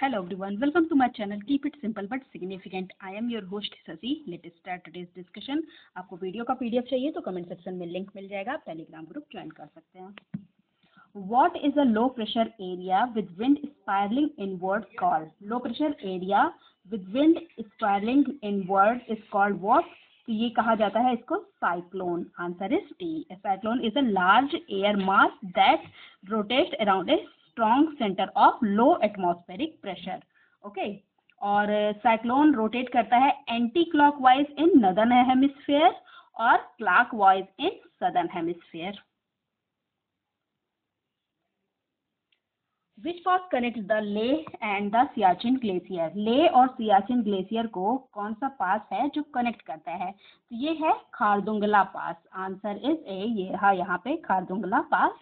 Hello everyone, welcome to my channel. Keep it simple but significant. I am your host Sasi. Let's start today's discussion. आपको video का PDF चाहिए तो comment section में link मिल जाएगा, आप Telegram group join कर सकते हैं. What is a low pressure area with wind spiraling inward called? Low pressure area with wind spiraling inward is called what? तो ये कहा जाता है इसको cyclone. Answer is T. Cyclone is a large air mass that rotates around a strong centre of low atmospheric pressure. Okay, और cyclone rotate करता है anticlockwise in northern hemisphere और clockwise in southern hemisphere. Which pass connects the Leh and the Siachen Glacier? ले और Siachen glacier को कौन सा पास है जो कनेक्ट करता है? तो ये है Khardungla pass. Answer is A. ये रहा यहाँ पे खारदुंगला पास.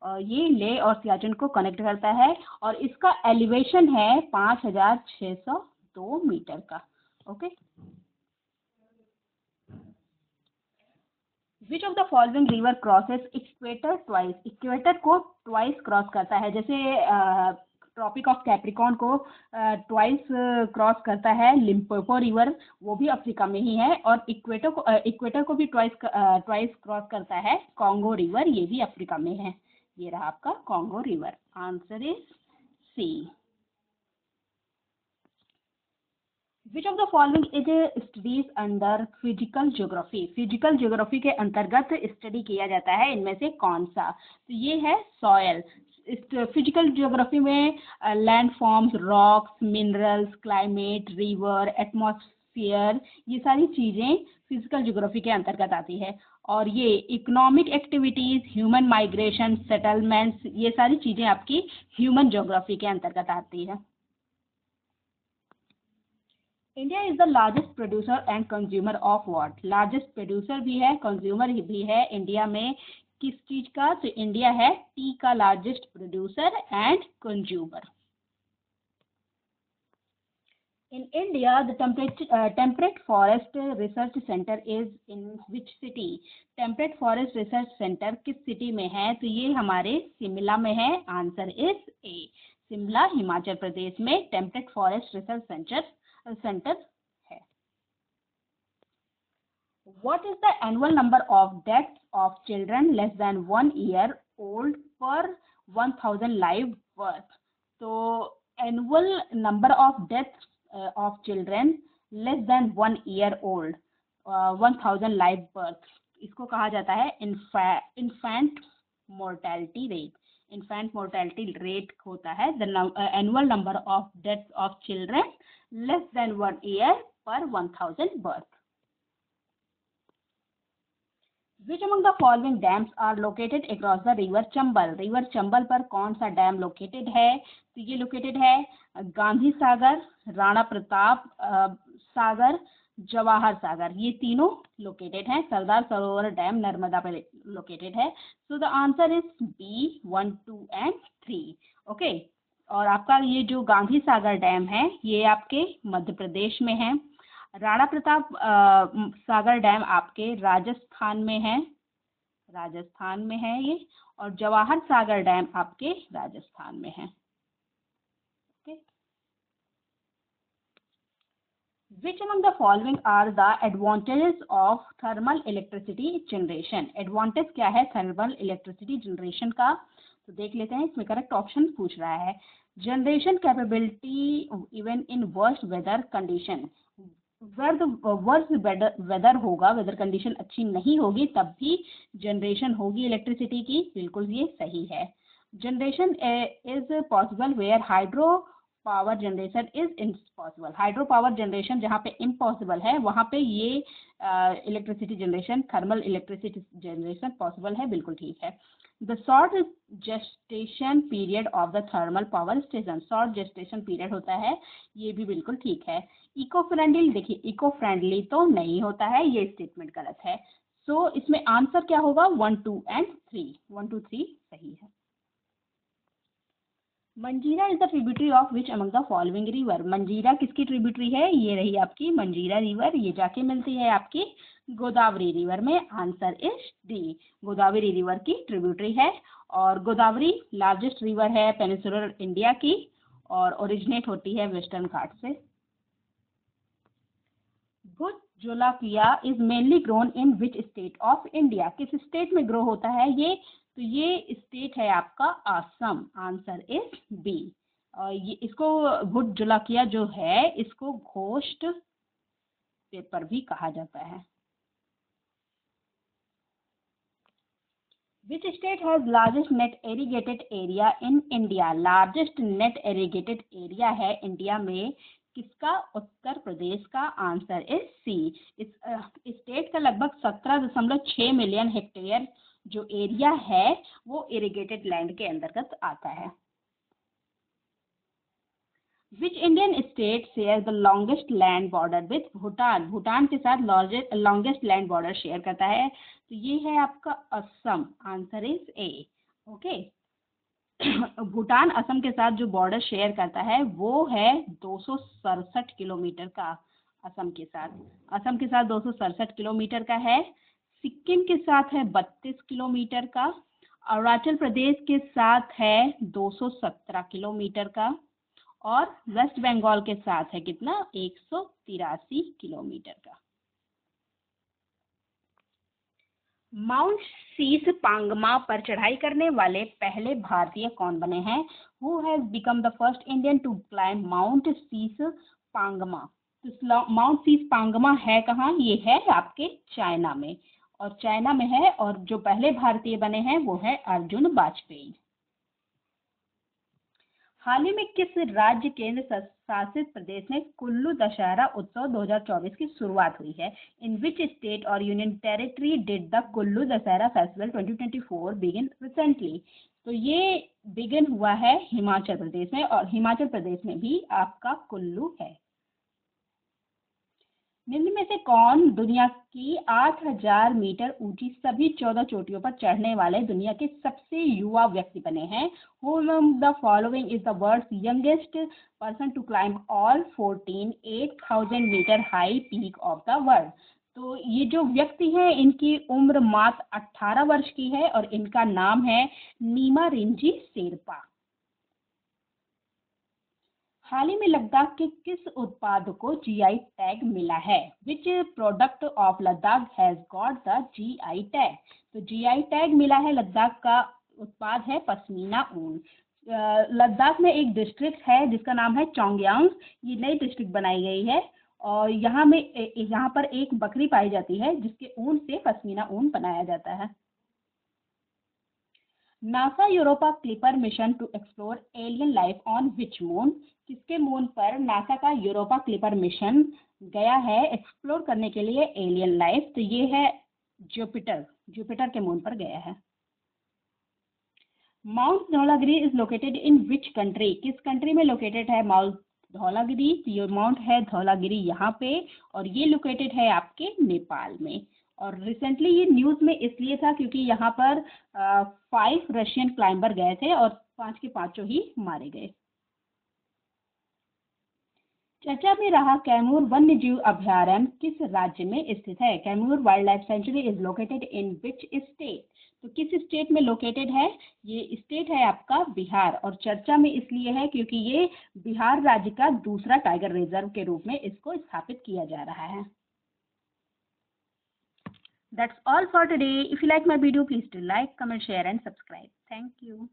और ये ले और सियाचिन को कनेक्ट करता है और इसका एलिवेशन है 5602 मीटर का. Okay. Which of the following river crosses equator twice? Equator को ट्वाइस क्रॉस करता है. जैसे ट्रॉपिक ऑफ कैप्रिकॉर्न को ट्वाइस क्रॉस करता है लिम्पोपो रिवर, वो भी अफ्रीका में ही है. और इक्वेटर को भी ट्वाइस क्रॉस करता है कॉन्गो रिवर, ये भी अफ्रीका में है. ये रहा आपका Congo river. Answer is C. Which of the following is studies under physical geography? Physical geography के अंतर्गत स्टडी किया जाता है इनमें से कौन सा? तो ये है सॉयल. फिजिकल ज्योग्राफी में land forms, rocks, minerals, climate, river, atmosphere, ये सारी चीज़ें फिजिकल ज्योग्राफी के अंतर्गत आती है. और ये economic activities, human migration, settlements, ये सारी चीज़ें आपकी ह्यूमन ज्योग्राफी के अंतर्गत आती है. India is the largest producer and consumer of what? Largest producer भी है, कंज्यूमर भी है इंडिया में. किस चीज का? तो इंडिया है टी का largest producer and consumer. In India the temperate forest research centre is in which city? Temperate forest research centre किस सिटी में है? तो ये हमारे शिमला में है. Answer is A. Shimla, Himachal Pradesh में टेम्परेट फॉरेस्ट रिसर्च सेंटर है. What is the annual number of deaths of children less than 1 year old per 1000 live birth? तो annual number of deaths of children less than 1 year old 1000 live birth, इसको कहा जाता है infant mortality rate. infant mortality rate होता है the annual number of deaths of children less than 1 year per 1000 birth. Which among the following dams are located across the river Chambal? River Chambal पर कौन सा dam located है? तो ये located है गांधी सागर, राणा प्रताप सागर, जवाहर सागर, ये तीनों लोकेटेड हैं. सरदार सरोवर डैम नर्मदा पर लोकेटेड है. So the answer is B 1, 2 and 3. Okay. और आपका ये जो गांधी सागर डैम है ये आपके मध्य प्रदेश में है. राणा प्रताप सागर डैम आपके राजस्थान में है. ये. और जवाहर सागर डैम आपके राजस्थान में है. Which among the following are the advantages of thermal electricity generation? Advantage क्या है थर्मल इलेक्ट्रिसिटी जनरेशन का? तो देख लेते हैं. इसमें करेक्ट ऑप्शन पूछ रहा है. Generation capability even in worst weather condition. Worst weather होगा, वेदर कंडीशन अच्छी नहीं होगी तब भी जनरेशन होगी इलेक्ट्रिसिटी की. बिल्कुल ये सही है. Generation is possible where hydro power generation is impossible. Hydro power generation जहाँ पे इम्पॉसिबल है वहाँ पे ये electricity generation, thermal electricity generation possible है. बिल्कुल ठीक है. The short gestation period of the thermal power station. Short gestation period होता है, ये भी बिल्कुल ठीक है. इको फ्रेंडली, देखिए इको फ्रेंडली तो नहीं होता है, ये स्टेटमेंट गलत है. सो इसमें आंसर क्या होगा? 1, 2 एंड 3. 1, 2, 3 सही है. मंजीरा is the tributary of which among the following river? मंजीरा किसकी ट्रिब्यूटरी है? ये रही आपकी मंजीरा रिवर. ये जाके मिलती है आपकी गोदावरी रिवर में. Answer is D. Godavari river की ट्रिब्यूटरी है. और गोदावरी लार्जेस्ट रिवर है पेनिनसुलर इंडिया की. और ओरिजिनेट होती है वेस्टर्न घाट से। Bhut Jolokia is mainly grown in which state of India, किस स्टेट में ग्रो होता है ये? तो ये स्टेट है आपका असम, आंसर इज बी। और ये इसको भुज जोलाकिया जो है इसको घोस्ट पेपर भी कहा जाता है। Which state has largest net irrigated area in India? Largest net irrigated area है इंडिया में किसका? उत्तर प्रदेश का, आंसर इज सी। इस स्टेट का लगभग 17.6 मिलियन हेक्टेयर जो एरिया है वो इरिगेटेड लैंड के अंतर्गत आता है। Which Indian state shares the longest land border with Bhutan? Bhutan के साथ लॉन्गेस्ट लैंड बॉर्डर शेयर करता है, तो ये है आपका Assam, answer is A. Okay, Bhutan Assam के साथ जो बॉर्डर शेयर करता है वो है 267 किलोमीटर का। असम के साथ 267 किलोमीटर का है। सिक्किम के साथ है 32 किलोमीटर का। अरुणाचल प्रदेश के साथ है 217 किलोमीटर का। और वेस्ट बंगाल के साथ है कितना? 183 किलोमीटर का। माउंट शीश पांगमा पर चढ़ाई करने वाले पहले भारतीय कौन बने हैं? Who has become the first Indian to climb Mount Shishapangma? तो माउंट शीश पांगमा है कहाँ? ये है आपके चाइना में, और चाइना में है, और जो पहले भारतीय बने हैं वो है अर्जुन वाजपेयी। हाल ही में किस राज्य केंद्र शासित प्रदेश में कुल्लू दशहरा उत्सव 2024 की शुरुआत हुई है? इन विच स्टेट और union territory did the Kullu Dussehra festival 2024 begin recently? तो ये बिगिन हुआ है हिमाचल प्रदेश में, और हिमाचल प्रदेश में भी आपका कुल्लू है। निम्न में से कौन दुनिया की 8000 मीटर ऊंची सभी 14 चोटियों पर चढ़ने वाले दुनिया के सबसे युवा व्यक्ति बने हैं? Who among the following is the world's youngest person to climb all 14 8000 metre high peak of the world? तो ये जो व्यक्ति हैं इनकी उम्र मात्र 18 वर्ष की है, और इनका नाम है नीमा रिंजी शेरपा। हाल ही में लद्दाख के किस उत्पाद को जीआई टैग मिला है? Which product of Ladakh has got the GI tag? तो जीआई टैग मिला है लद्दाख का उत्पाद है पश्मीना ऊन। लद्दाख में एक डिस्ट्रिक्ट है जिसका नाम है चोंगयांग, ये नई डिस्ट्रिक्ट बनाई गई है, और यहाँ पर एक बकरी पाई जाती है जिसके ऊन से पश्मीना ऊन बनाया जाता है। NASA Europa Clipper mission to explore alien life on which moon? किसके मून पर नासा का यूरोपा क्लिपर मिशन गया है एक्सप्लोर करने के लिए एलियन लाइफ? तो ये है जुपिटर के मून पर गया है। Mount Dhaulagiri is located in which country? किस कंट्री में लोकेटेड है माउंट धौलागिरी? ये माउंट है धौलागिरी यहाँ पे, और ये लोकेटेड है आपके नेपाल में। और रिसेंटली ये न्यूज़ में इसलिए था क्योंकि यहाँ पर 5 रशियन क्लाइंबर गए थे और 5 के 5 ही मारे गए। चर्चा में रहा कैमूर वन्य जीव अभयारण्य किस राज्य में स्थित है? Kaimur wild life sanctuary is located in which state? तो किस स्टेट में लोकेटेड है? ये स्टेट है आपका बिहार, और चर्चा में इसलिए है क्योंकि ये बिहार राज्य का दूसरा टाइगर रिजर्व के रूप में इसको स्थापित किया जा रहा है। That's all for today. If you like my video, please do like, comment, share and subscribe. Thank you.